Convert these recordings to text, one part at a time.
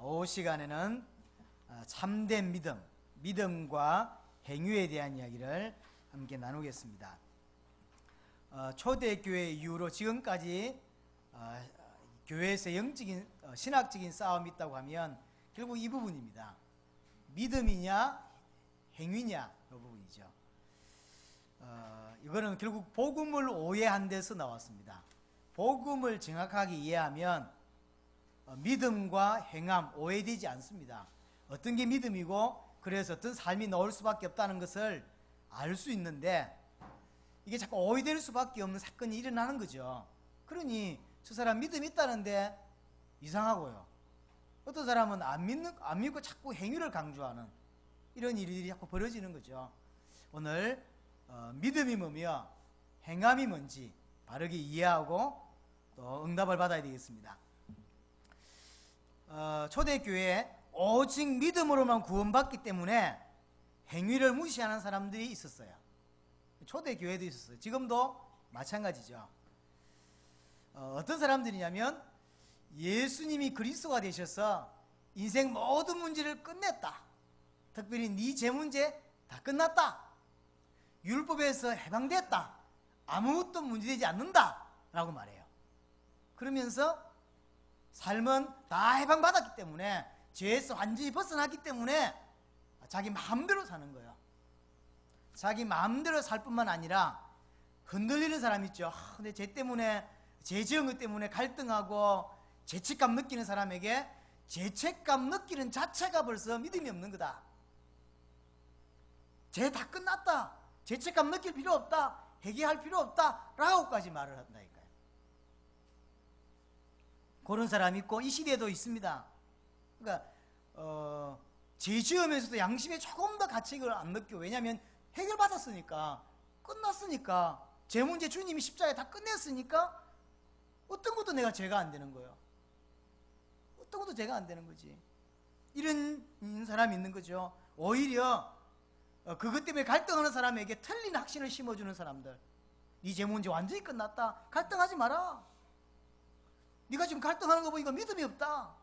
오후 시간에는 참된 믿음, 믿음과 행위에 대한 이야기를 함께 나누겠습니다. 초대교회 이후로 지금까지 교회에서 영적인 신학적인 싸움이 있다고 하면 결국 이 부분입니다. 믿음이냐 행위냐 이 부분이죠. 이거는 결국 복음을 오해한 데서 나왔습니다. 복음을 정확하게 이해하면 믿음과 행함 오해되지 않습니다. 어떤 게 믿음이고 그래서 어떤 삶이 나올 수밖에 없다는 것을 알 수 있는데 이게 자꾸 오해될 수밖에 없는 사건이 일어나는 거죠. 그러니 저 사람 믿음이 있다는데 이상하고요. 어떤 사람은 안 믿고 자꾸 행위를 강조하는 이런 일들이 자꾸 벌어지는 거죠. 오늘 믿음이 뭐며 행함이 뭔지 바르게 이해하고 또 응답을 받아야 되겠습니다. 초대교회에 오직 믿음으로만 구원받기 때문에 행위를 무시하는 사람들이 있었어요. 초대교회도 있었어요. 지금도 마찬가지죠. 어떤 사람들이냐면 예수님이 그리스도가 되셔서 인생 모든 문제를 끝냈다. 특별히 네 제 문제 다 끝났다. 율법에서 해방됐다. 아무것도 문제되지 않는다 라고 말해요. 그러면서 삶은 다 해방받았기 때문에 죄에서 완전히 벗어났기 때문에 자기 마음대로 사는 거예요. 자기 마음대로 살 뿐만 아니라 흔들리는 사람 있죠. 근데 죄 때문에 죄 지은 것 때문에 갈등하고 죄책감 느끼는 사람에게 죄책감 느끼는 자체가 벌써 믿음이 없는 거다. 죄 다 끝났다. 죄책감 느낄 필요 없다. 회개할 필요 없다 라고까지 말을 한다니까요. 그런 사람이 있고 이 시대에도 있습니다. 그러니까 죄 지으면서도 양심에 조금 더 가책을 안 느껴. 왜냐하면 해결받았으니까, 끝났으니까, 제 문제 주님이 십자가에 다 끝냈으니까 어떤 것도 내가 죄가 안 되는 거예요. 어떤 것도 죄가 안 되는 거지. 이런 사람이 있는 거죠. 오히려 그것 때문에 갈등하는 사람에게 틀린 확신을 심어주는 사람들. 네 제 문제 완전히 끝났다. 갈등하지 마라. 네가 지금 갈등하는 거 보니까 믿음이 없다.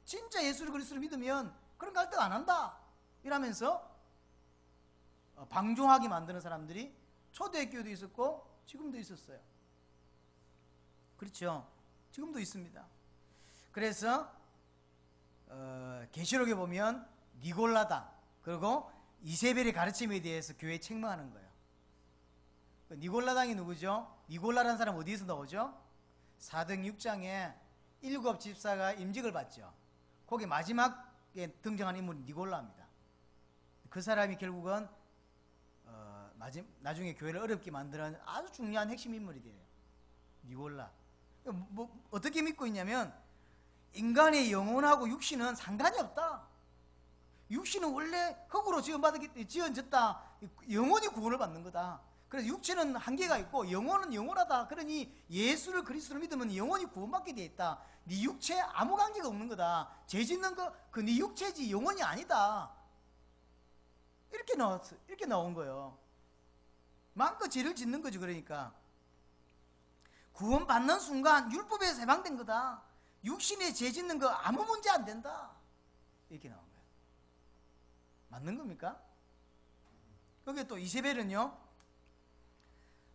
진짜 예수를 그리스도를 믿으면 그런 갈등 안 한다. 이러면서 방종하게 만드는 사람들이 초대교회도 있었고 지금도 있었어요. 그렇죠. 지금도 있습니다. 그래서 계시록에 보면 니골라당 그리고 이세벨의 가르침에 대해서 교회에 책망하는 거예요. 니골라당이 누구죠? 니골라라는 사람 어디에서 나오죠? 사도행 6장에 7 집사가 임직을 받죠. 거기 마지막에 등장한 인물이 니골라입니다. 그 사람이 결국은 나중에 교회를 어렵게 만드는 아주 중요한 핵심 인물이 돼요. 니골라. 어떻게 믿고 있냐면 인간의 영혼하고 육신은 상관이 없다. 육신은 원래 흙으로 지어졌다. 영혼이 구원을 받는 거다. 그래서 육체는 한계가 있고 영혼은 영원하다. 그러니 예수를 그리스도를 믿으면 영혼이 구원받게 돼 있다. 네 육체에 아무 관계가 없는 거다. 죄 짓는 거 그 네 육체지 영혼이 아니다. 이렇게 나온 거예요. 마음껏 죄를 짓는 거죠. 그러니까 구원받는 순간 율법에서 해방된 거다. 육신에 죄 짓는 거 아무 문제 안 된다. 이렇게 나온 거예요. 맞는 겁니까? 거기에 또 이세벨은요.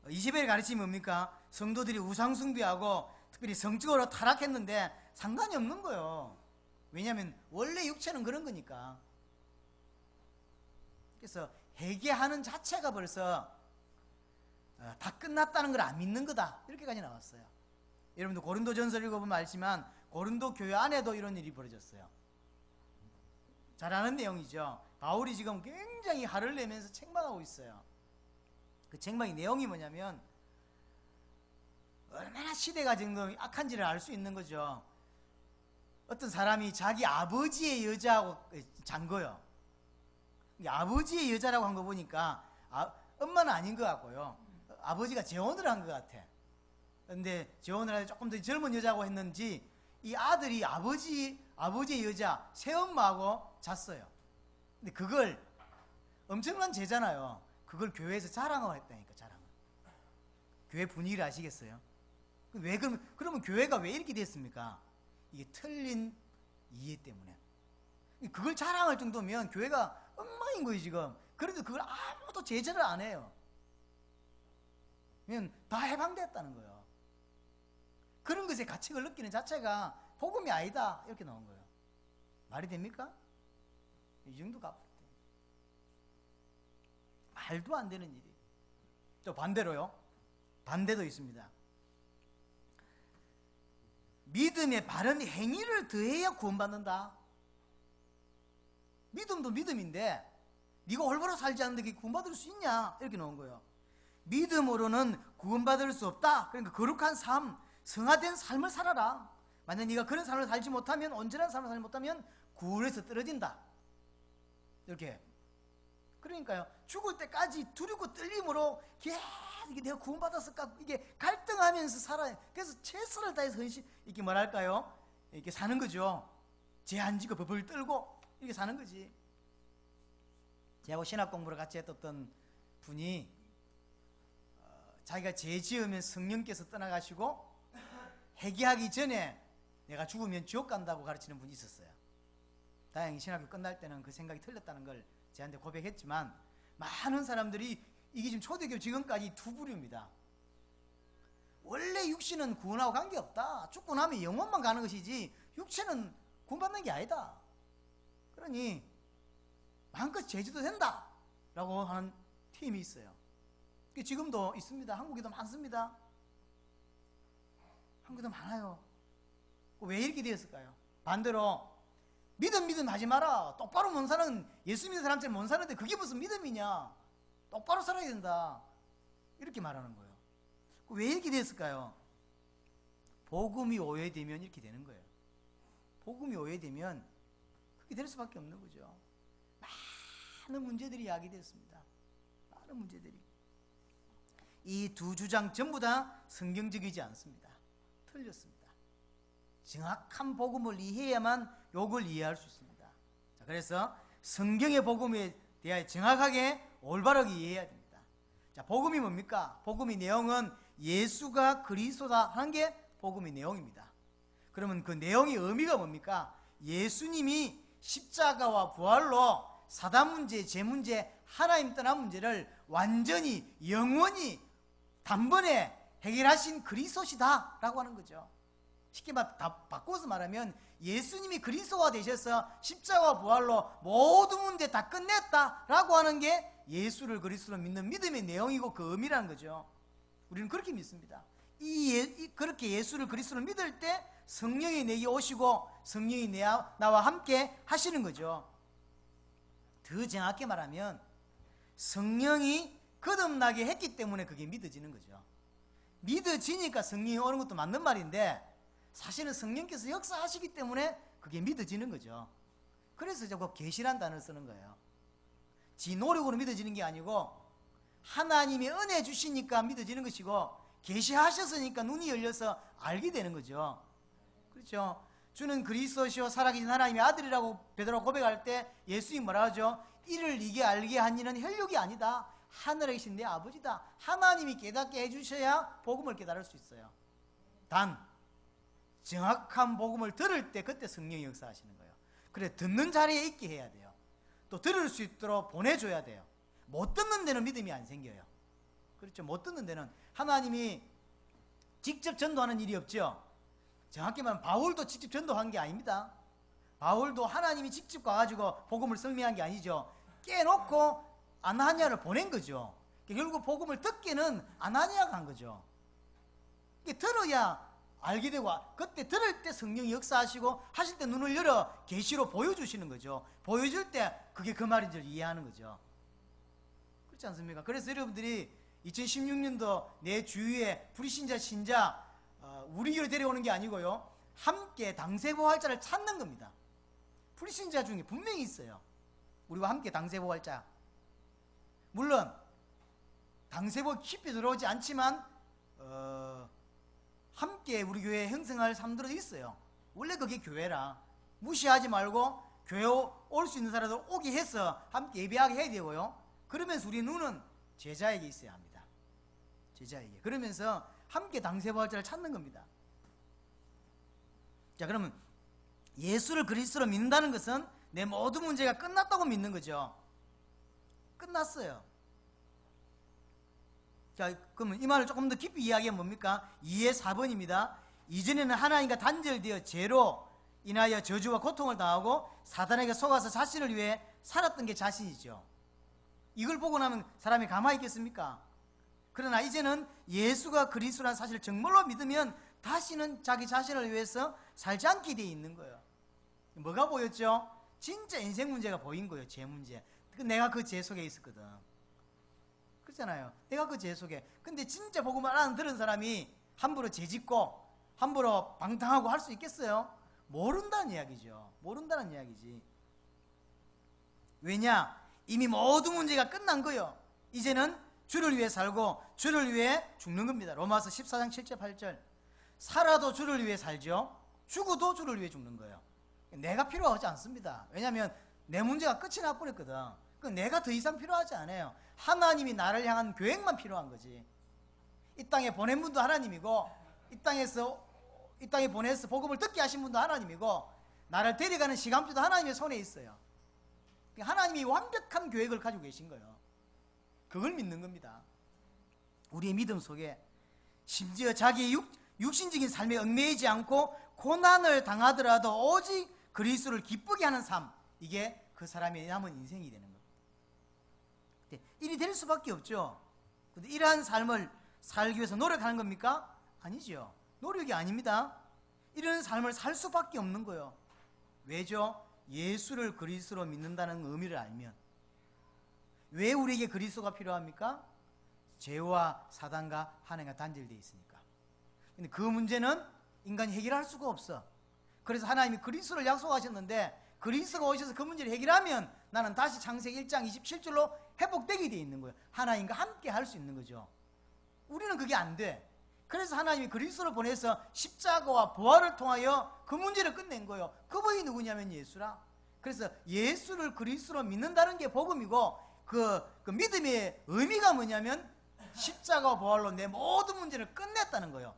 이세벨의 가르침이 뭡니까? 성도들이 우상 숭배하고 특별히 성적으로 타락했는데 상관이 없는 거예요. 왜냐하면 원래 육체는 그런 거니까. 그래서 회개하는 자체가 벌써 다 끝났다는 걸 안 믿는 거다. 이렇게까지 나왔어요. 여러분도 고린도전서 읽어보면 알지만 고린도 교회 안에도 이런 일이 벌어졌어요. 잘 아는 내용이죠. 바울이 지금 굉장히 화를 내면서 책망하고 있어요. 그 책망의 내용이 뭐냐면 얼마나 시대가 정도 악한지를 알 수 있는 거죠. 어떤 사람이 자기 아버지의 여자하고 잔 거예요. 아버지의 여자라고 한 거 보니까 엄마는 아닌 것 같고요. 아버지가 재혼을 한 것 같아. 근데 재혼을 할 때 조금 더 젊은 여자하고 했는지 이 아들이 아버지의 여자 새엄마하고 잤어요. 근데 그걸 엄청난 죄잖아요. 그걸 교회에서 자랑하고 했다니까. 자랑을. 교회 분위기를 아시겠어요? 그러면 교회가 왜 이렇게 됐습니까? 이게 틀린 이해 때문에. 그걸 자랑할 정도면 교회가 엉망인 거예요 지금. 그런데 그걸 아무도 제재를 안 해요. 그냥 다 해방됐다는 거예요. 그런 것에 가책을 느끼는 자체가 복음이 아니다 이렇게 나온 거예요. 말이 됩니까? 이 정도 갚을 때 말도 안 되는 일이. 또 반대로요. 반대도 있습니다. 믿음에 바른 행위를 더해야 구원받는다. 믿음도 믿음인데 네가 올바로 살지 않는데 그게 구원받을 수 있냐 이렇게 나온 거예요. 믿음으로는 구원받을 수 없다. 그러니까 거룩한 삶, 성화된 삶을 살아라. 만약 네가 그런 삶을 살지 못하면, 온전한 삶을 살지 못하면 구원에서 떨어진다. 이렇게. 그러니까요, 죽을 때까지 두렵고 떨림으로 계속 내가 구원받았을까 이게 갈등하면서 살아요. 그래서 최선을 다해서 이렇게 뭐랄까요, 이렇게 사는 거죠. 죄 안 지고 벌벌 떨고 이렇게 사는 거지. 저하고 신학 공부를 같이 했던 분이 자기가 죄 지으면 성령께서 떠나가시고 회개하기 전에 내가 죽으면 지옥 간다고 가르치는 분이 있었어요. 다행히 신학교 끝날 때는 그 생각이 틀렸다는 걸 저한테 고백했지만, 많은 사람들이 이게 지금 초대교회 지금까지 두 부류입니다. 원래 육신은 구원하고 관계없다. 죽고 나면 영혼만 가는 것이지 육체는 구원받는 게 아니다. 그러니 마음껏 죄져도 된다 라고 하는 팀이 있어요. 지금도 있습니다. 한국에도 많습니다. 한국에도 많아요. 왜 이렇게 되었을까요? 반대로 믿음 하지 마라. 똑바로 못 사는, 예수 믿는 사람처럼 못 사는데 그게 무슨 믿음이냐. 똑바로 살아야 된다. 이렇게 말하는 거예요. 왜 이렇게 됐을까요? 복음이 오해되면 이렇게 되는 거예요. 복음이 오해되면 그렇게 될 수밖에 없는 거죠. 많은 문제들이 야기됐습니다. 많은 문제들이. 이 두 주장 전부 다 성경적이지 않습니다. 틀렸습니다. 정확한 복음을 이해해야만 요걸 이해할 수 있습니다. 자, 그래서 성경의 복음에 대하여 정확하게 올바르게 이해해야 됩니다. 자, 복음이 뭡니까? 복음의 내용은 예수가 그리스도다 하는 게 복음의 내용입니다. 그러면 그 내용의 의미가 뭡니까? 예수님이 십자가와 부활로 사단 문제, 죄 문제, 하나님 떠난 문제를 완전히 영원히 단번에 해결하신 그리스도시다 라고 하는 거죠. 쉽게 바꿔서 말하면 예수님이 그리스도가 되셔서 십자가와 부활로 모든 문제 다 끝냈다 라고 하는 게 예수를 그리스도로 믿는 믿음의 내용이고 그 의미라는 거죠. 우리는 그렇게 믿습니다. 그렇게 예수를 그리스도로 믿을 때 성령이 내게 오시고 성령이 나와 함께 하시는 거죠. 더 정확히 말하면 성령이 거듭나게 했기 때문에 그게 믿어지는 거죠. 믿어지니까 성령이 오는 것도 맞는 말인데 사실은 성령께서 역사하시기 때문에 그게 믿어지는 거죠. 그래서 자꾸 계시란 단어를 쓰는 거예요. 지 노력으로 믿어지는 게 아니고 하나님이 은혜 주시니까 믿어지는 것이고 계시하셨으니까 눈이 열려서 알게 되는 거죠. 그렇죠? 주는 그리스도시요 살아계신 하나님의 아들이라고 베드로가 고백할 때 예수님이 뭐라 하죠? 이를 네게 알게 한 이는 혈육이 아니다. 하늘에 계신 내 아버지다. 하나님이 깨닫게 해주셔야 복음을 깨달을 수 있어요. 단 정확한 복음을 들을 때 그때 성령이 역사하시는 거예요. 그래 듣는 자리에 있게 해야 돼요. 또 들을 수 있도록 보내줘야 돼요. 못 듣는 데는 믿음이 안 생겨요. 그렇죠? 못 듣는 데는 하나님이 직접 전도하는 일이 없죠. 정확히 말하면 바울도 직접 전도한 게 아닙니다. 바울도 하나님이 직접 가가지고 복음을 설명한 게 아니죠. 깨놓고 아나니아를 보낸 거죠. 결국 복음을 듣기는 아나니아가 한 거죠. 들어야 알게 되고 그때 들을 때 성령이 역사하시고 하실 때 눈을 열어 계시로 보여주시는 거죠. 보여줄 때 그게 그 말인 줄 이해하는 거죠. 그렇지 않습니까? 그래서 여러분들이 2016년도 내 주위에 불신자 신자 우리 교회로 데려오는 게 아니고요, 함께 당세보활자를 찾는 겁니다. 불신자 중에 분명히 있어요. 우리와 함께 당세보활자. 물론 당세보 깊이 들어오지 않지만 함께 우리 교회에 형성할 사람들도 있어요. 원래 그게 교회라. 무시하지 말고 교회 올 수 있는 사람들 오게 해서 함께 예배하게 해야 되고요. 그러면서 우리 눈은 제자에게 있어야 합니다. 제자에게. 그러면서 함께 당세보활자를 찾는 겁니다. 자, 그러면 예수를 그리스도로 믿는다는 것은 내 모든 문제가 끝났다고 믿는 거죠. 끝났어요. 자, 그러면 이 말을 조금 더 깊이 이야기하면 뭡니까? 2의 4번입니다. 이전에는 하나님과 단절되어 죄로 인하여 저주와 고통을 당하고 사단에게 속아서 자신을 위해 살았던 게 자신이죠. 이걸 보고 나면 사람이 가만히 있겠습니까? 그러나 이제는 예수가 그리스도라는 사실을 정말로 믿으면 다시는 자기 자신을 위해서 살지 않게 돼 있는 거예요. 뭐가 보였죠? 진짜 인생 문제가 보인 거예요. 죄 문제. 내가 그 죄 속에 있었거든. 그렇잖아요. 내가 그 죄 속에. 근데 진짜 복음을 안 들은 사람이 함부로 죄 짓고 함부로 방탕하고 할 수 있겠어요? 모른다는 이야기죠. 모른다는 이야기지. 왜냐? 이미 모든 문제가 끝난 거예요. 이제는 주를 위해 살고 주를 위해 죽는 겁니다. 로마서 14장 7절 8절. 살아도 주를 위해 살죠. 죽어도 주를 위해 죽는 거예요. 내가 필요하지 않습니다. 왜냐하면 내 문제가 끝이 나버렸거든. 내가 더 이상 필요하지 않아요. 하나님이 나를 향한 계획만 필요한 거지. 이 땅에 보낸 분도 하나님이고 이 땅에 보내서 복음을 듣게 하신 분도 하나님이고 나를 데려가는 시간표도 하나님의 손에 있어요. 하나님이 완벽한 계획을 가지고 계신 거예요. 그걸 믿는 겁니다. 우리의 믿음 속에 심지어 자기의 육신적인 삶에 얽매이지 않고 고난을 당하더라도 오직 그리스도를 기쁘게 하는 삶, 이게 그 사람의 남은 인생이 되는 겁니다. 일이 될 수밖에 없죠. 근데 이러한 삶을 살기 위해서 노력하는 겁니까? 아니죠. 노력이 아닙니다. 이런 삶을 살 수밖에 없는 거예요. 왜죠? 예수를 그리스도로 믿는다는 의미를 알면. 왜 우리에게 그리스도가 필요합니까? 죄와 사단과 하나님과 단절되어 있으니까. 근데 그 문제는 인간이 해결할 수가 없어. 그래서 하나님이 그리스도를 약속하셨는데 그리스도가 오셔서 그 문제를 해결하면 나는 다시 창세기 1장 27절로 회복되게 되어 있는 거예요. 하나님과 함께 할 수 있는 거죠. 우리는 그게 안 돼. 그래서 하나님이 그리스도를 보내서 십자가와 부활을 통하여 그 문제를 끝낸 거예요. 그분이 누구냐면 예수라. 그래서 예수를 그리스도로 믿는다는 게 복음이고 그 믿음의 의미가 뭐냐면 십자가와 부활로 내 모든 문제를 끝냈다는 거예요.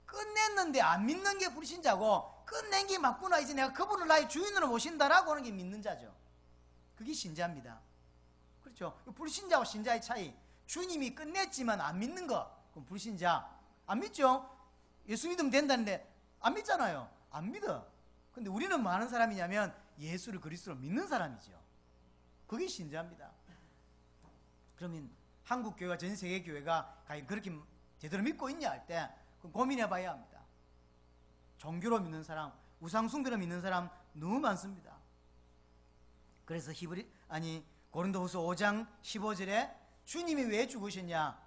끝냈는데 안 믿는 게 불신자고 끝낸 게 맞구나, 이제 내가 그분을 나의 주인으로 모신다라고 하는 게 믿는 자죠. 그게 신자입니다. 그렇죠? 불신자와 신자의 차이. 주님이 끝냈지만 안 믿는 거, 그럼 불신자. 안 믿죠? 예수 믿으면 된다는데 안 믿잖아요. 안 믿어. 근데 우리는 뭐 하는 사람이냐면 예수를 그리스도로 믿는 사람이죠. 그게 신자입니다. 그러면 한국 교회가 전 세계 교회가 과연 그렇게 제대로 믿고 있냐 할 때 고민해 봐야 합니다. 종교로 믿는 사람, 우상 숭배로 믿는 사람 너무 많습니다. 그래서 고린도후서 5장 15절에 주님이 왜 죽으셨냐?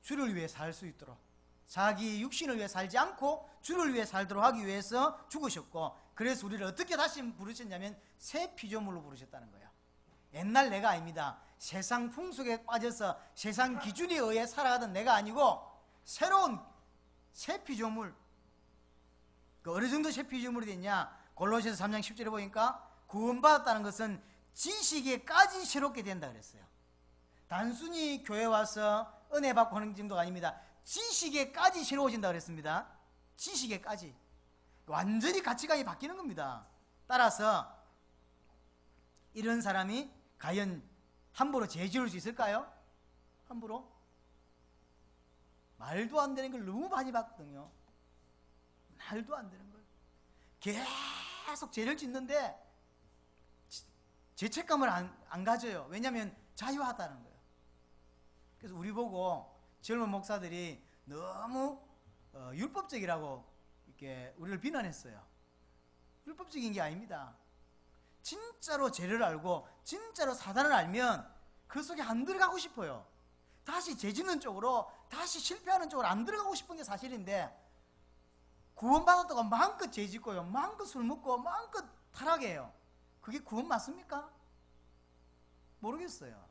주를 위해 살 수 있도록, 자기 육신을 위해 살지 않고 주를 위해 살도록 하기 위해서 죽으셨고, 그래서 우리를 어떻게 다시 부르셨냐면 새 피조물로 부르셨다는 거예요. 옛날 내가 아닙니다. 세상 풍속에 빠져서 세상 기준에 의해 살아가던 내가 아니고 새로운 새 피조물. 어느 정도 새 피조물이 됐냐? 골로새서 3장 10절에 보니까 구원받았다는 것은 지식에까지 새롭게 된다 그랬어요. 단순히 교회 와서 은혜 받고 하는 정도가 아닙니다. 지식에까지 새로워진다 그랬습니다. 지식에까지. 완전히 가치관이 바뀌는 겁니다. 따라서 이런 사람이 과연 함부로 죄 지을 수 있을까요? 함부로? 말도 안 되는 걸 너무 많이 봤거든요. 말도 안 되는 걸. 계속 죄를 짓는데 죄책감을 안 가져요. 왜냐하면 자유하다는 거예요. 그래서 우리 보고 젊은 목사들이 너무 율법적이라고 이렇게 우리를 비난했어요. 율법적인 게 아닙니다. 진짜로 죄를 알고 진짜로 사단을 알면 그 속에 안 들어가고 싶어요. 다시 죄 짓는 쪽으로, 다시 실패하는 쪽으로 안 들어가고 싶은 게 사실인데, 구원받았다고 마음껏 죄 짓고요, 마음껏 술 먹고 마음껏 타락해요. 그게 구원 맞습니까? 모르겠어요.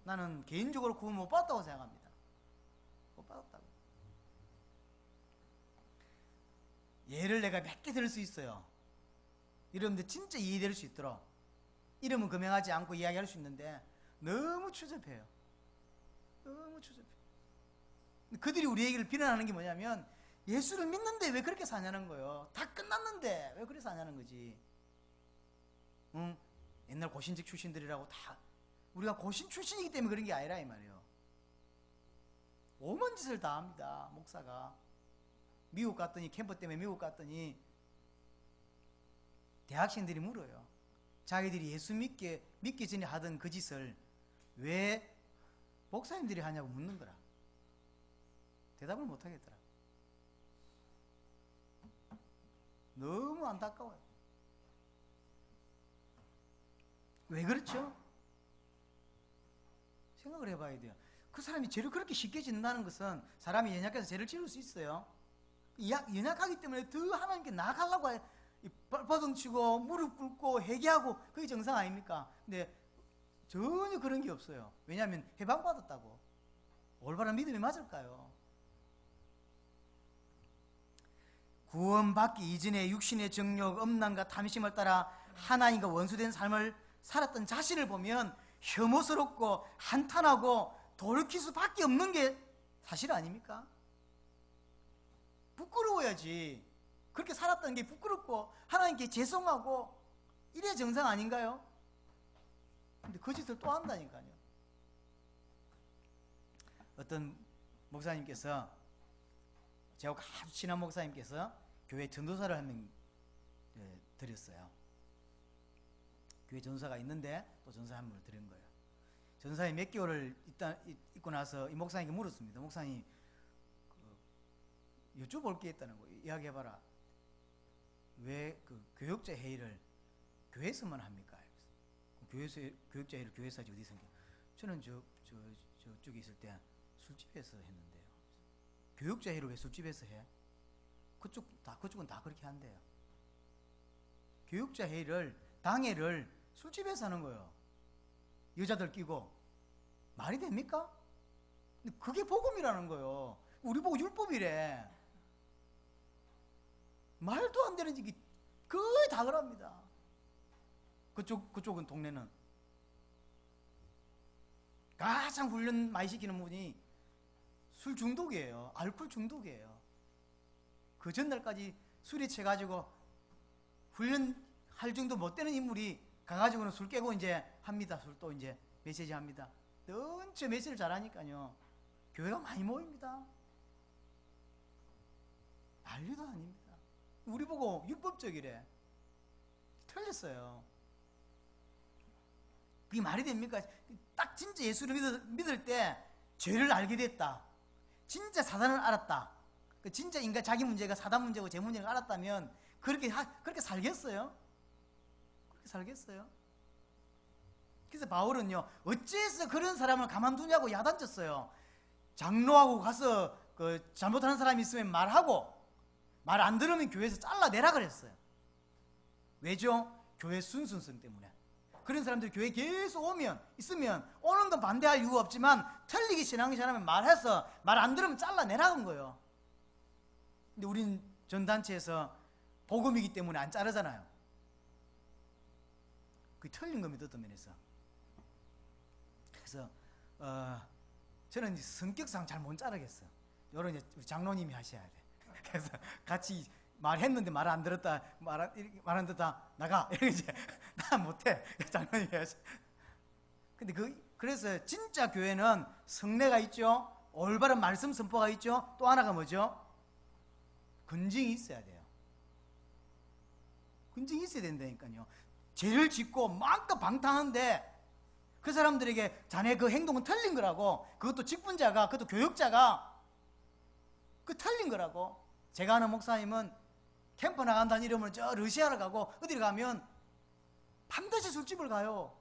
나는 개인적으로 구원 못 받았다고 생각합니다. 못 받았다고. 예를 내가 몇 개 들을 수 있어요. 여러분들 진짜 이해될 수 있도록. 이름은 금명하지 않고 이야기할 수 있는데 너무 추접해요. 너무 추접해요. 그들이 우리 얘기를 비난하는 게 뭐냐면 예수를 믿는데 왜 그렇게 사냐는 거예요. 다 끝났는데 왜 그렇게 사냐는 거지. 응? 옛날 고신직 출신들이라고 다 우리가 고신 출신이기 때문에 그런 게 아니라 이 말이에요. 오만 짓을 다 합니다. 목사가 미국 갔더니 캠프 때문에 미국 갔더니 대학생들이 물어요. 자기들이 예수 믿기 전에 하던 그 짓을 왜 목사님들이 하냐고 묻는 거라. 대답을 못 하겠더라. 너무 안타까워요. 왜 그렇죠? 생각을 해봐야 돼요. 그 사람이 죄를 그렇게 쉽게 짓는다는 것은 사람이 연약해서 죄를 지을 수 있어요. 연약하기 때문에 더 하나님께 나아가려고 발버둥치고 무릎 꿇고 회개하고 그게 정상 아닙니까? 근데 전혀 그런 게 없어요. 왜냐하면 해방받았다고. 올바른 믿음이 맞을까요? 구원받기 이전에 육신의 정욕, 음란과 탐심을 따라 하나님과 원수된 삶을 살았던 자신을 보면 혐오스럽고 한탄하고 돌이킬 수밖에 없는 게 사실 아닙니까? 부끄러워야지. 그렇게 살았다는 게 부끄럽고 하나님께 죄송하고 이래야 정상 아닌가요? 근데 그 짓을 또 한다니까요. 어떤 목사님께서, 제가 아주 친한 목사님께서 교회 전도사를 한 명 드렸어요. 교회 전도사가 있는데 또 전도사 한 명을 드린 거예요. 전도사에 몇 개월을 있고 나서 이 목사님께 물었습니다. 목사님, 여쭤볼 게 있다는 거 이야기해봐라. 왜 그 교역자 회의를 교회에서만 합니까? 교회에서 교역자 회의를 교회에서 하지 어디서 해요? 저는 저쪽에 있을 때 술집에서 했는데요. 교역자 회의를 왜 술집에서 해? 그쪽은 다 그렇게 한대요. 교역자 회의를 당회를 술집에서 하는 거예요. 여자들 끼고 말이 됩니까? 근데 그게 복음이라는 거예요. 우리 보고 율법이래. 말도 안 되는 얘기 거의 다 그럽니다. 그쪽은 동네는 가장 훈련 많이 시키는 분이 술 중독이에요. 알코올 중독이에요. 그 전날까지 술에 취해가지고 훈련할 정도 못 되는 인물이 가가지고는 술 깨고 이제 합니다. 술 또 이제 메시지 합니다. 너무 메시지를 잘하니까요. 교회가 많이 모입니다. 난리도 아닙니다. 우리 보고 율법적이래. 틀렸어요. 그게 말이 됩니까? 딱 진짜 예수를 믿을 때 죄를 알게 됐다. 진짜 사단을 알았다. 진짜 인간 자기 문제가 사단 문제고 제 문제를 알았다면 그렇게 살겠어요? 그렇게 살겠어요? 그래서 바울은요, 어째서 그런 사람을 가만두냐고 야단쳤어요. 장로하고 가서 잘못하는 사람이 있으면 말하고 말 안 들으면 교회에서 잘라내라 그랬어요. 왜죠? 교회 순순성 때문에. 그런 사람들이 교회에 계속 있으면 오는 건 반대할 이유가 없지만 틀리게 신앙생활하면 말해서 말 안 들으면 잘라내라는 거예요. 근데 우린 전단체에서 복음이기 때문에 안 자르잖아요. 그게 틀린 겁니다. 어떤 면에서. 그래서 저는 성격상 잘 못 자르겠어요. 이런 이제 장로님이 하셔야 돼. 그래서 같이 말했는데 말 안 들었다, 말 안 듣다 나가 이렇게 이제 나 못해. 장로님이 하셔. 근데 그래서 진짜 교회는 성례가 있죠. 올바른 말씀 선포가 있죠. 또 하나가 뭐죠? 근징이 있어야 돼요. 근징이 있어야 된다니까요. 죄를 짓고 마음껏 방탕한데 그 사람들에게 자네 그 행동은 틀린 거라고, 그것도 직분자가, 그것도 교육자가 그 틀린 거라고. 제가 아는 목사님은 캠프 나간다는 이름으로 저 러시아를 가고 어디를 가면 반드시 술집을 가요.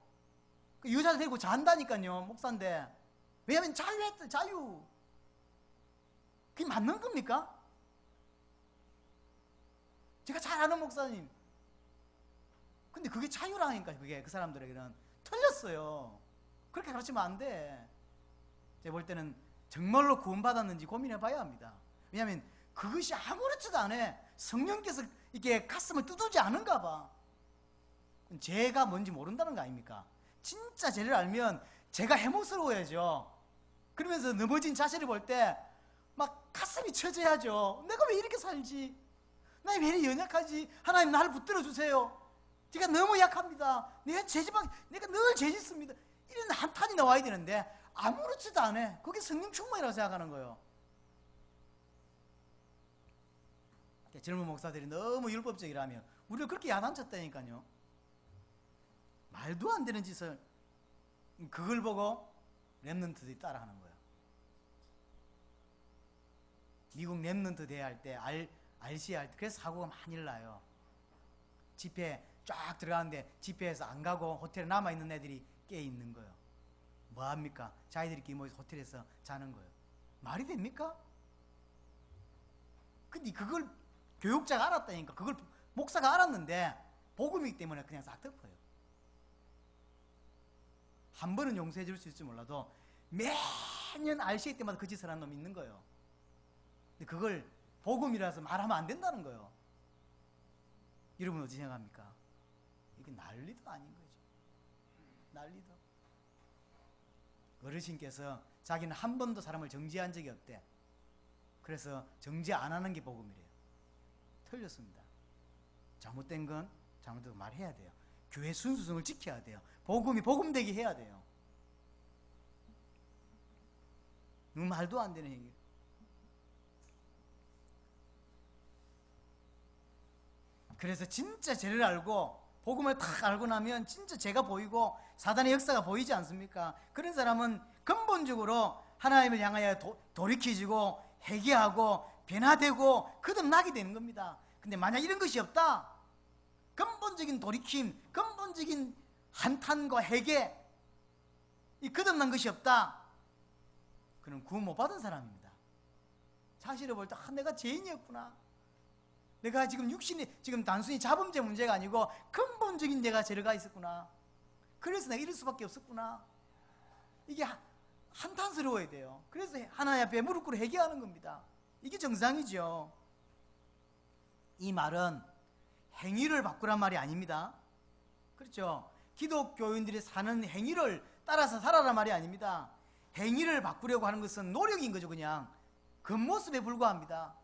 그 여자를 데리고 잔다니까요. 목사인데. 왜냐하면 자유. 그게 맞는 겁니까? 제가 잘 아는 목사님. 근데 그게 자유라니까. 그게 그 사람들에게는 틀렸어요. 그렇게 가르치면 안 돼. 제가 볼 때는 정말로 구원받았는지 고민해 봐야 합니다. 왜냐하면 그것이 아무렇지도 않아. 성령께서 이렇게 가슴을 두들지 않은가 봐. 죄가 뭔지 모른다는 거 아닙니까? 진짜 죄를 알면 죄가 해모스러워야죠. 그러면서 넘어진 자신을 볼 때 막 가슴이 처져야죠. 내가 왜 이렇게 살지? 나 왜 이렇게 연약하지? 하나님 나를 붙들어 주세요. 제가 너무 약합니다. 내가 늘 죄짓습니다. 이런 한탄이 나와야 되는데 아무렇지도 않아. 그게 성령 충만이라고 생각하는 거예요. 젊은 목사들이 너무 율법적이라면 우리를 그렇게 야단쳤다니까요. 말도 안 되는 짓을, 그걸 보고 랩런트들이 따라하는 거예요. 미국 랩런트 대회할 때 RC 할 때 그래서 사고가 많이 나요. 집회 쫙 들어가는데 집회에서 안 가고 호텔에 남아있는 애들이 깨 있는 거예요. 뭐합니까? 자기들끼리 모여서 호텔에서 자는 거예요. 말이 됩니까? 근데 그걸 교육자가 알았다니까. 그걸 목사가 알았는데 복음이기 때문에 그냥 싹 덮어요. 한 번은 용서해 줄 수 있을지 몰라도 매년 RCA 때마다 그 짓을 하는 놈이 있는 거예요. 근데 그걸 복음이라서 말하면 안 된다는 거예요. 여러분 어떻게 생각합니까? 이게 난리도 아닌 거죠. 난리도. 어르신께서 자기는 한 번도 사람을 정죄한 적이 없대. 그래서 정죄 안 하는 게 복음이래요. 틀렸습니다. 잘못된 건 잘못된 말해야 돼요. 교회 순수성을 지켜야 돼요. 복음이 복음되게 해야 돼요. 말도 안 되는 얘기. 그래서 진짜 죄를 알고 복음을 딱 알고 나면 진짜 죄가 보이고 사단의 역사가 보이지 않습니까? 그런 사람은 근본적으로 하나님을 향하여 돌이켜지고 회개하고 변화되고 거듭나게 되는 겁니다. 근데 만약 이런 것이 없다, 근본적인 돌이킴, 근본적인 한탄과 회개, 이 거듭난 것이 없다, 그는 구원 못 받은 사람입니다. 자신을 볼 때 내가 죄인이었구나, 내가 지금 육신이 지금 단순히 자범죄 문제가 아니고 근본적인 내가 죄가 있었구나, 그래서 내가 이럴 수밖에 없었구나, 이게 한탄스러워야 돼요. 그래서 하나님 앞에 무릎 꿇고 회개하는 겁니다. 이게 정상이죠. 이 말은 행위를 바꾸란 말이 아닙니다. 그렇죠? 기독교인들이 사는 행위를 따라서 살아란 말이 아닙니다. 행위를 바꾸려고 하는 것은 노력인 거죠. 그냥 겉모습에 불과합니다.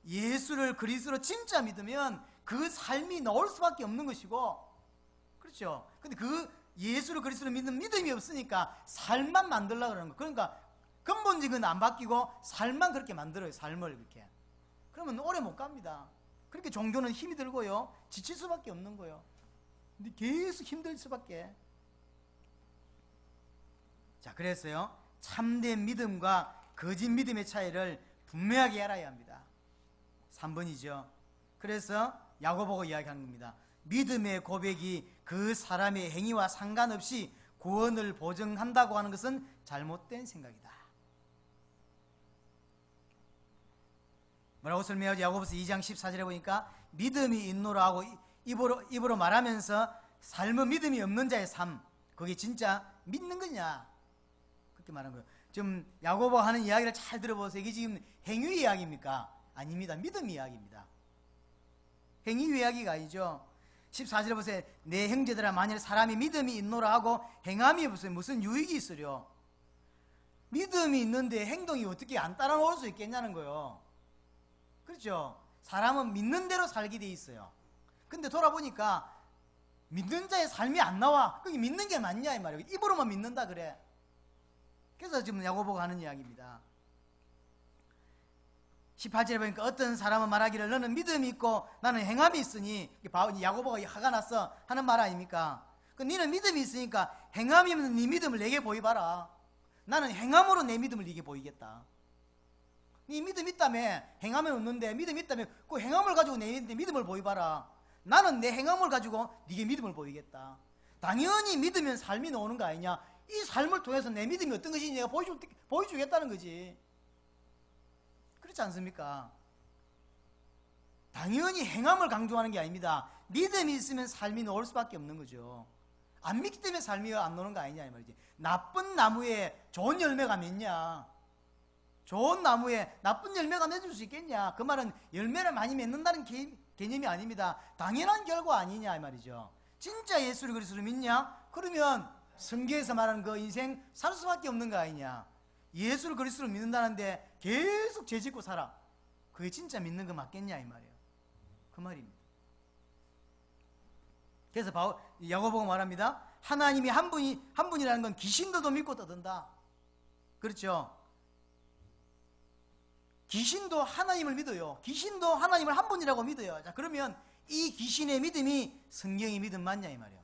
예수를 그리스도로 진짜 믿으면 그 삶이 나올 수밖에 없는 것이고, 그렇죠? 근데 그 예수를 그리스도로 믿는 믿음이 없으니까 삶만 만들려고 그러는 거. 그러니까 근본적인 건 안 바뀌고 삶만 그렇게 만들어요. 삶을 그렇게. 그러면 오래 못 갑니다. 그렇게 종교는 힘이 들고요, 지칠 수밖에 없는 거예요. 근데 계속 힘들 수밖에. 자, 그래서요, 참된 믿음과 거짓 믿음의 차이를 분명하게 알아야 합니다. 3번이죠. 그래서 야고보가 이야기한 겁니다. 믿음의 고백이 그 사람의 행위와 상관없이 구원을 보증한다고 하는 것은 잘못된 생각이다. 뭐라고 설명하죠? 야고보서 2장 14절에 보니까 믿음이 있노라 하고 입으로 말하면서 삶은 믿음이 없는 자의 삶, 그게 진짜 믿는 거냐, 그렇게 말한 거예요. 지금 야고보가 하는 이야기를 잘 들어보세요. 이게 지금 행위 이야기입니까? 아닙니다. 믿음 이야기입니다. 행위 이야기가 아니죠. 14절에 보세요. 내 형제들아, 만일 사람이 믿음이 있노라 하고 행함이 무슨 유익이 있으려. 믿음이 있는데 행동이 어떻게 안 따라 놓을 수 있겠냐는 거예요. 그렇죠? 사람은 믿는 대로 살게 돼 있어요. 근데 돌아보니까 믿는 자의 삶이 안 나와. 그게 믿는 게 맞냐 이 말이에요. 입으로만 믿는다 그래. 그래서 지금 야고보가 하는 이야기입니다. 18절에 보니까 어떤 사람은 말하기를 너는 믿음이 있고 나는 행함이 있으니, 야고보가 화가 났어 하는 말 아닙니까? 너는 믿음이 있으니까 행함이면 네 믿음을 내게 보이봐라. 나는 행함으로 내 믿음을 네게 보이겠다. 네 믿음 있다며, 행함이 없는데 믿음 있다며 그 행함을 가지고 내 믿음을 보이봐라. 나는 내 행함을 가지고 네게 믿음을 보이겠다. 당연히 믿으면 삶이 나오는 거 아니냐. 이 삶을 통해서 내 믿음이 어떤 것인지 내가 보여주겠다는 거지. 그렇지 않습니까? 당연히 행함을 강조하는 게 아닙니다. 믿음이 있으면 삶이 나올 수밖에 없는 거죠. 안 믿기 때문에 삶이 안 나오는 거 아니냐 이 말이지. 나쁜 나무에 좋은 열매가 맺냐, 좋은 나무에 나쁜 열매가 맺을 수 있겠냐. 그 말은 열매를 많이 맺는다는 개념이 아닙니다. 당연한 결과 아니냐 이 말이죠. 진짜 예수를 그리스도를 믿냐? 그러면 성경에서 말하는 그 인생 살 수밖에 없는 거 아니냐. 예수를 그리스도로 믿는다는데 계속 죄 짓고 살아. 그게 진짜 믿는 거 맞겠냐 이 말이에요. 그 말입니다. 그래서 야고보가 말합니다. 하나님이 한 분이라는 건 귀신들도 믿고 떠든다. 그렇죠? 귀신도 하나님을 믿어요. 귀신도 하나님을 한 분이라고 믿어요. 자, 그러면 이 귀신의 믿음이 성경의 믿음 맞냐 이 말이에요.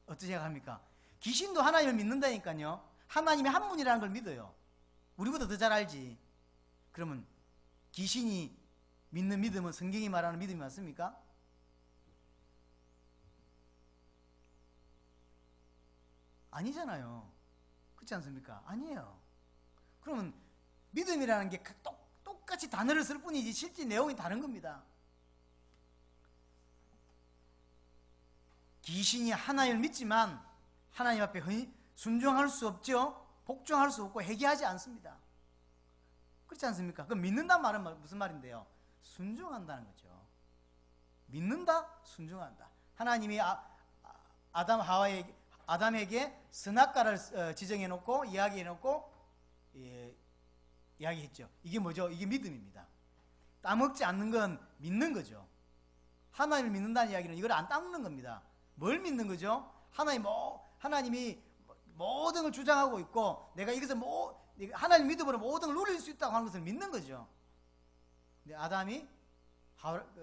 어떻게 생각합니까? 귀신도 하나님을 믿는다니까요. 하나님이 한 분이라는 걸 믿어요. 우리보다 더 잘 알지. 그러면 귀신이 믿는 믿음은 성경이 말하는 믿음이 맞습니까? 아니잖아요. 그렇지 않습니까? 아니에요. 그러면 믿음이라는 게 똑같이 단어를 쓸 뿐이지 실제 내용이 다른 겁니다. 귀신이 하나님을 믿지만 하나님 앞에 순종할 수 없죠. 복종할 수 없고 회개하지 않습니다. 그렇지 않습니까? 그럼 믿는다는 말은 무슨 말인데요? 순종한다는 거죠. 믿는다, 순종한다. 하나님이 아담에게 선악과를 지정해 놓고 이야기해 놓고 이야기했죠. 이게 뭐죠? 이게 믿음입니다. 따먹지 않는 건 믿는 거죠. 하나님을 믿는다는 이야기는 이걸 안 따먹는 겁니다. 뭘 믿는 거죠? 하나님이 모든 걸 주장하고 있고 내가 이것을 하나님 믿음으로 모든 걸 누릴 수 있다고 하는 것을 믿는 거죠. 근데 아담이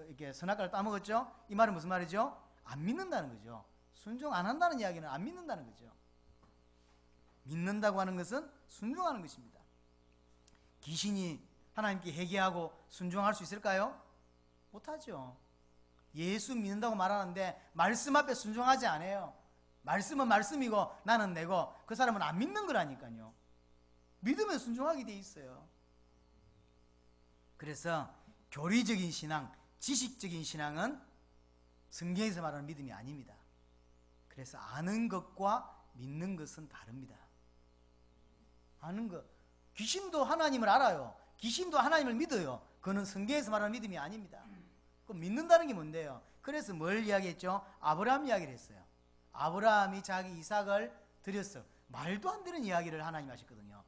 이렇게 선악과를 따먹었죠. 이 말은 무슨 말이죠? 안 믿는다는 거죠. 순종 안 한다는 이야기는 안 믿는다는 거죠. 믿는다고 하는 것은 순종하는 것입니다. 귀신이 하나님께 회개하고 순종할 수 있을까요? 못하죠. 예수 믿는다고 말하는데 말씀 앞에 순종하지 않아요. 말씀은 말씀이고 나는 내고 그 사람은 안 믿는 거라니까요. 믿으면 순종하게 돼 있어요. 그래서 교리적인 신앙, 지식적인 신앙은 성경에서 말하는 믿음이 아닙니다. 그래서 아는 것과 믿는 것은 다릅니다. 아는 것, 귀신도 하나님을 알아요. 귀신도 하나님을 믿어요. 그거는 성경에서 말하는 믿음이 아닙니다. 그럼 믿는다는 게 뭔데요? 그래서 뭘 이야기했죠? 아브라함 이야기를 했어요. 아브라함이 자기 이삭을 드렸어. 말도 안 되는 이야기를 하나님 하셨거든요.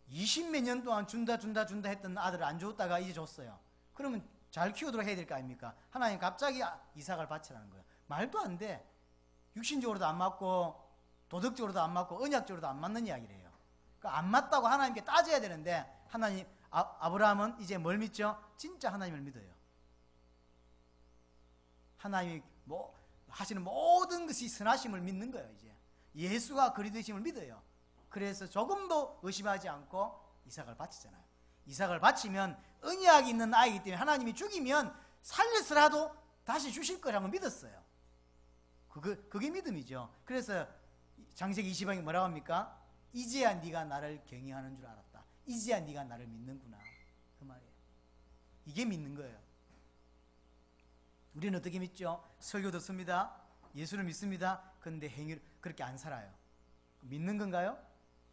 20몇 년 동안 준다 했던 아들을 안 줬다가 이제 줬어요. 그러면 잘 키우도록 해야 될 거 아닙니까? 하나님 갑자기 이삭을 바치라는 거예요. 말도 안 돼. 육신적으로도 안 맞고 도덕적으로도 안 맞고 언약적으로도 안 맞는 이야기를 해요. 그러니까 안 맞다고 하나님께 따져야 되는데 하나님 아브라함은 이제 뭘 믿죠? 진짜 하나님을 믿어요. 하나님이 하시는 모든 것이 선하심을 믿는 거예요. 이제 예수가 그리 되심을 믿어요. 그래서 조금도 의심하지 않고 이삭을 바치잖아요. 이삭을 바치면 언약이 있는 아이기 때문에 하나님이 죽이면 살려서라도 다시 주실 거라고 믿었어요. 그게 믿음이죠. 그래서 창세기 20장이 뭐라고 합니까? 이제야 네가 나를 경외하는 줄 알았다. 이제야 네가 나를 믿는구나. 그 말이에요. 이게 믿는 거예요. 우리는 어떻게 믿죠? 설교 듣습니다. 예수를 믿습니다. 그런데 행위를 그렇게 안 살아요. 믿는 건가요?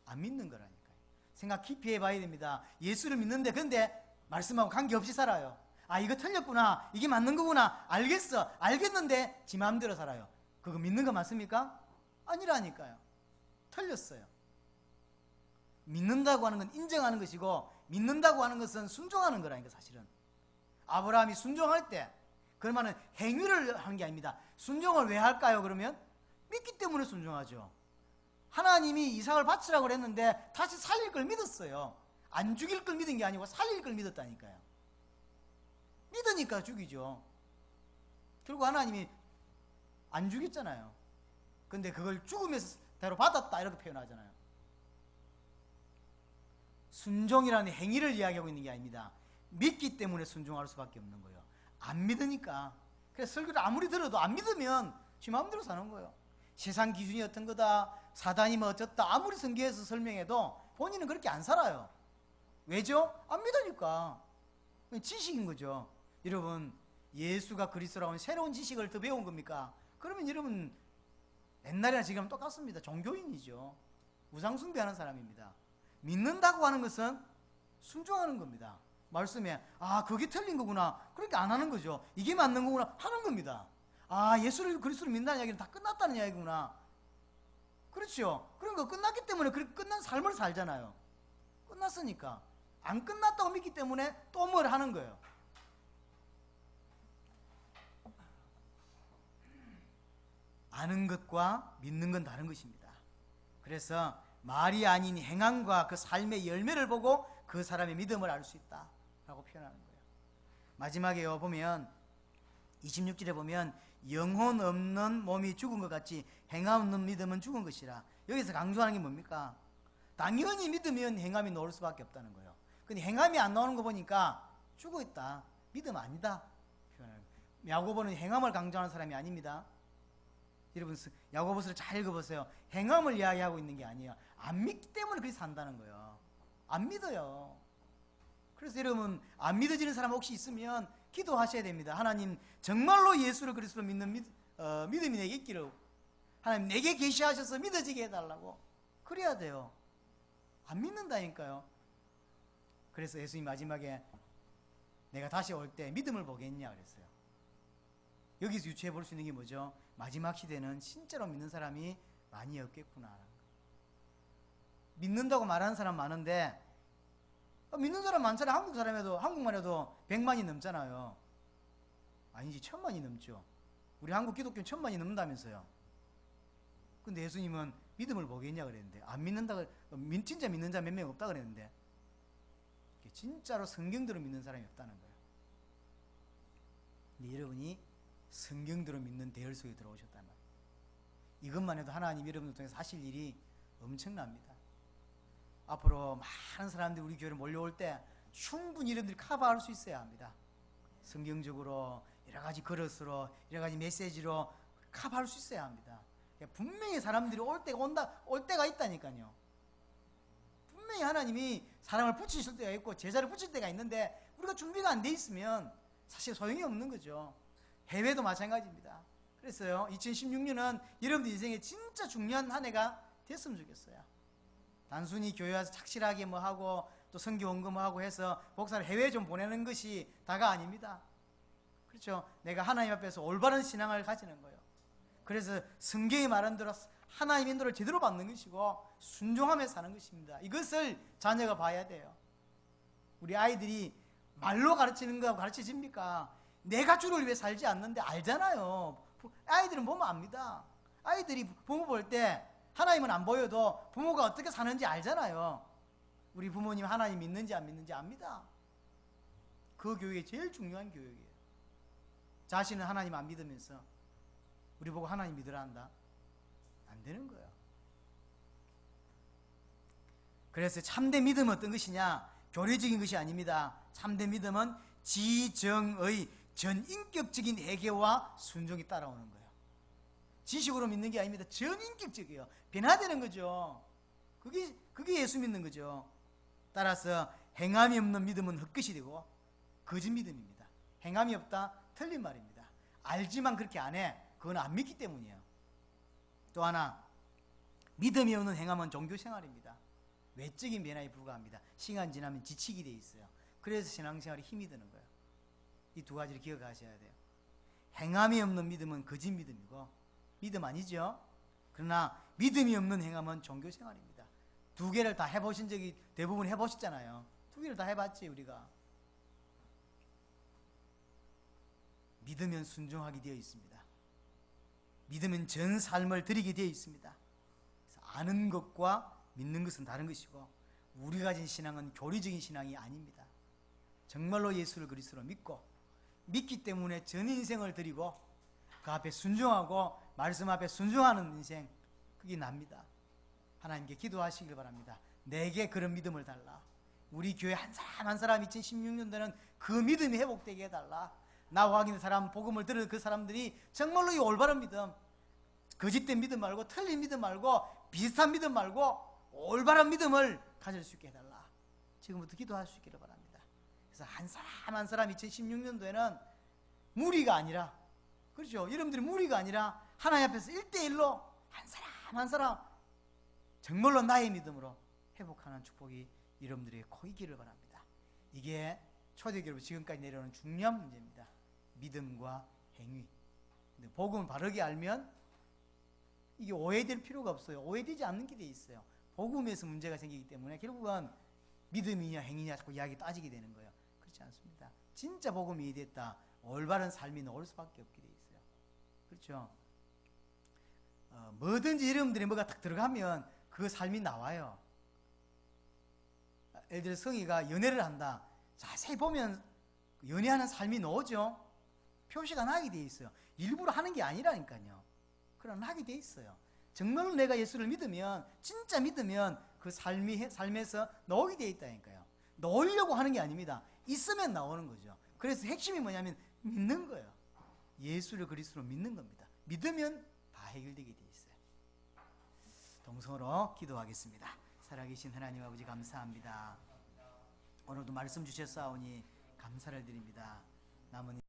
안 믿는 거라니까요. 생각 깊이 해봐야 됩니다. 예수를 믿는데 근데 말씀하고 관계없이 살아요. 아, 이거 틀렸구나. 이게 맞는 거구나. 알겠는데 지 마음대로 살아요. 그거 믿는 거 맞습니까? 아니라니까요. 틀렸어요. 믿는다고 하는 건 인정하는 것이고 믿는다고 하는 것은 순종하는 거라니까 사실은. 아브라함이 순종할 때 그러면은 행위를 한 게 아닙니다. 순종을 왜 할까요? 그러면 믿기 때문에 순종하죠. 하나님이 이삭을 바치라고 그랬는데 다시 살릴 걸 믿었어요. 안 죽일 걸 믿은 게 아니고 살릴 걸 믿었다니까요. 믿으니까 죽이죠. 그리고 하나님이 안 죽였잖아요. 근데 그걸 죽음에서 대로 받았다 이렇게 표현하잖아요. 순종이라는 행위를 이야기하고 있는 게 아닙니다. 믿기 때문에 순종할 수밖에 없는 거예요. 안 믿으니까. 그래서 설교를 아무리 들어도 안 믿으면 지 마음대로 사는 거예요. 세상 기준이 어떤 거다, 사단이 뭐 어쩌다, 아무리 성경에서 설명해도 본인은 그렇게 안 살아요. 왜죠? 안 믿으니까. 지식인 거죠. 여러분, 예수가 그리스도라고 하는 새로운 지식을 더 배운 겁니까? 그러면 여러분 옛날이나 지금은 똑같습니다. 종교인이죠. 우상숭배하는 사람입니다. 믿는다고 하는 것은 순종하는 겁니다. 말씀에 그게 틀린 거구나. 그러니까 안 하는 거죠. 이게 맞는 거구나 하는 겁니다. 예수를 그리스도를 믿는다는 이야기는 다 끝났다는 이야기구나. 그렇죠. 그런 거 끝났기 때문에 끝난 삶을 살잖아요. 끝났으니까. 안 끝났다고 믿기 때문에 또 뭘 하는 거예요. 아는 것과 믿는 건 다른 것입니다. 그래서 말이 아닌 행함과 그 삶의 열매를 보고 그 사람의 믿음을 알 수 있다라고 표현하는 거예요. 마지막에요 보면 26절에 보면 영혼 없는 몸이 죽은 것 같이 행함 없는 믿음은 죽은 것이라. 여기서 강조하는 게 뭡니까? 당연히 믿으면 행함이 나올 수밖에 없다는 거예요. 근데 행함이 안 나오는 거 보니까 죽어 있다, 믿음 아니다 표현하는 거예요. 야고보는 행함을 강조하는 사람이 아닙니다. 여러분 야고보서를 잘 읽어보세요. 행함을 이야기하고 있는 게 아니에요. 안 믿기 때문에 그렇게 산다는 거예요. 안 믿어요. 그래서 여러분 안 믿어지는 사람 혹시 있으면 기도하셔야 됩니다. 하나님 정말로 예수를 그리스도로 믿는 믿음이 내게 있기를 하나님 내게 계시하셔서 믿어지게 해달라고. 그래야 돼요. 안 믿는다니까요. 그래서 예수님 마지막에 내가 다시 올 때 믿음을 보겠냐 그랬어요. 여기서 유추해 볼 수 있는 게 뭐죠? 마지막 시대는 진짜로 믿는 사람이 많이 없겠구나. 믿는다고 말하는 사람 많은데 믿는 사람 많잖아요. 한국만 해도 100만이 넘잖아요. 아니지 1000만이 넘죠. 우리 한국 기독교는 1000만이 넘는다면서요. 근데 예수님은 믿음을 보겠냐 그랬는데 안 믿는다, 진짜 믿는 자 몇 명 없다 그랬는데 진짜로 성경대로 믿는 사람이 없다는 거예요. 근데 여러분이 성경대로 믿는 대열 속에 들어오셨단 말이에요. 이것만 해도 하나님 여러분들 통해서 하실 일이 엄청납니다. 앞으로 많은 사람들이 우리 교회로 몰려올 때 충분히 여러분들이 커버할 수 있어야 합니다. 성경적으로 여러 가지 그릇으로 여러 가지 메시지로 커버할 수 있어야 합니다. 분명히 사람들이 올 때가 있다니까요. 분명히 하나님이 사람을 붙이실 때가 있고 제자를 붙일 때가 있는데 우리가 준비가 안 돼 있으면 사실 소용이 없는 거죠. 해외도 마찬가지입니다. 그래서요 2016년은 여러분들 인생에 진짜 중요한 한 해가 됐으면 좋겠어요. 단순히 교회 와서 착실하게 뭐 하고 또 선교 원금 하고 해서 목사를 해외에 좀 보내는 것이 다가 아닙니다. 그렇죠. 내가 하나님 앞에서 올바른 신앙을 가지는 거예요. 그래서 성경이 말한 대로 하나님의 인도를 제대로 받는 것이고 순종하며 사는 것입니다. 이것을 자녀가 봐야 돼요. 우리 아이들이 말로 가르치는 거 가르쳐집니까? 내가 주를 위해 살지 않는데 알잖아요. 아이들은 보면 압니다. 아이들이 부모 볼 때 하나님은 안 보여도 부모가 어떻게 사는지 알잖아요. 우리 부모님 하나님 믿는지 안 믿는지 압니다. 그 교육이 제일 중요한 교육이에요. 자신은 하나님 안 믿으면서 우리 보고 하나님 믿으라 한다? 안 되는 거예요. 그래서 참된 믿음은 어떤 것이냐? 교리적인 것이 아닙니다. 참된 믿음은 지정의 전인격적인 회개와 순종이 따라오는 거예요. 지식으로 믿는 게 아닙니다. 전인격적이에요. 변화되는 거죠. 그게 예수 믿는 거죠. 따라서 행함이 없는 믿음은 헛것이 되고 거짓 믿음입니다. 행함이 없다? 틀린 말입니다. 알지만 그렇게 안 해. 그건 안 믿기 때문이에요. 또 하나, 믿음이 없는 행함은 종교생활입니다. 외적인 변화에 불과합니다. 시간 지나면 지치게 돼 있어요. 그래서 신앙생활에 힘이 드는 거예요. 이 두 가지를 기억하셔야 돼요. 행함이 없는 믿음은 거짓 믿음이고 믿음 아니죠. 그러나 믿음이 없는 행함은 종교생활입니다. 두 개를 다 해보신 적이 대부분 해보셨잖아요. 두 개를 다 해봤지 우리가. 믿으면 순종하게 되어 있습니다. 믿으면 전 삶을 드리게 되어 있습니다. 그래서 아는 것과 믿는 것은 다른 것이고 우리가 가진 신앙은 교리적인 신앙이 아닙니다. 정말로 예수를 그리스도로 믿기 때문에 전 인생을 드리고 그 앞에 순종하고 말씀 앞에 순종하는 인생, 그게 납니다. 하나님께 기도하시길 바랍니다. 내게 그런 믿음을 달라. 우리 교회 한 사람 한 사람 2016년도는 그 믿음이 회복되게 해달라. 나와 확인된 사람, 복음을 들은 그 사람들이 정말로 이 올바른 믿음, 거짓된 믿음 말고 틀린 믿음 말고 비슷한 믿음 말고 올바른 믿음을 가질 수 있게 해달라. 지금부터 기도할 수 있기를 바랍니다. 그래서 한 사람 한 사람 2016년도에는 무리가 아니라, 그렇죠, 여러분들이 무리가 아니라 하나님 앞에서 1대1로 한 사람 한 사람 정말로 나의 믿음으로 회복하는 축복이 여러분들에게 꼭 있기를 바랍니다. 이게 초대교회 지금까지 내려오는 중요한 문제입니다. 믿음과 행위. 근데 복음을 바르게 알면 이게 오해될 필요가 없어요. 오해되지 않는 게 돼 있어요. 복음에서 문제가 생기기 때문에 결국은 믿음이냐 행위냐 자꾸 이야기 따지게 되는 거예요. 그렇지 않습니다. 진짜 복음이 이해됐다. 올바른 삶이 나올 수밖에 없게 돼 있어요. 그렇죠? 뭐든지 여러분들이 뭐가 딱 들어가면 그 삶이 나와요. 예를 들어 성희가 연애를 한다. 자세히 보면 연애하는 삶이 나오죠. 표시가 나게 돼 있어요. 일부러 하는 게 아니라니까요. 그러나 나게 돼 있어요. 정말로 내가 예수를 믿으면, 진짜 믿으면 그 삶에서 나오게 돼 있다니까요. 나오려고 하는 게 아닙니다. 있으면 나오는 거죠. 그래서 핵심이 뭐냐면 믿는 거예요. 예수를 그리스도로 믿는 겁니다. 믿으면 다 해결되게 돼 있어요. 동성으로 기도하겠습니다. 살아계신 하나님 아버지 감사합니다. 오늘도 말씀 주셨사오니 감사를 드립니다. 남은